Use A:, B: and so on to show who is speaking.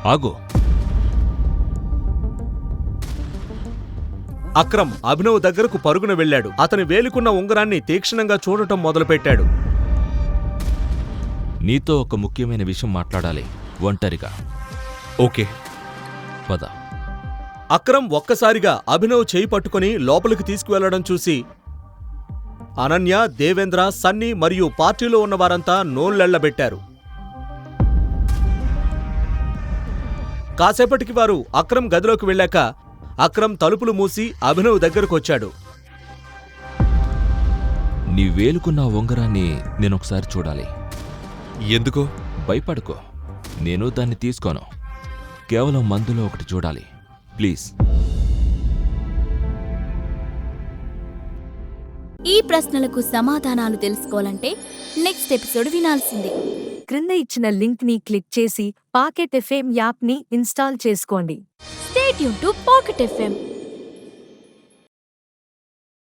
A: ఆగు.
B: అక్రమ్ అభినవ్ దగ్గరకు పరుగున వెళ్ళాడు. అతని వేలికున్న ఉంగరాన్ని తీక్షణంగా చూడటం మొదలుపెట్టాడు.
A: నీతో ఒక ముఖ్యమైన విషయం మాట్లాడాలి, ఒంటరిగా.
B: ఓకే,
A: పద.
B: అక్రమ్ ఒక్కసారిగా అభినవ్ చేయి పట్టుకుని లోపలికి తీసుకువెళ్లడం చూసి అనన్య, దేవేంద్ర, సన్నీ మరియు పార్టీలో ఉన్నవారంతా నోళ్లెళ్లబెట్టారు. కాసేపటికి వారు అక్రమ్ గదిలోకి వెళ్ళాక అక్రమ్ తలుపులు మూసి అభినవ్ దగ్గరకొచ్చాడు.
A: నీ వేలుకున్న ఉంగరాన్ని నేనొకసారి చూడాలి.
C: ఎందుకు?
A: భయపడుకో, నేను దాన్ని తీసుకోను. కేవలం మందులో ఒకటి చూడాలి, ప్లీజ్.
D: ఈ ప్రశ్నలకు సమాధానాలు తెలుసుకోవాలంటే నెక్స్ట్ ఎపిసోడ్ వినాల్సిందే.
E: క్రింద ఇచ్చిన లింక్ ని క్లిక్ చేసి పాకెట్ ఎఫ్ఎం యాప్ ని ఇన్స్టాల్ చేసుకోండి.
D: Stay tuned to Pocket FM.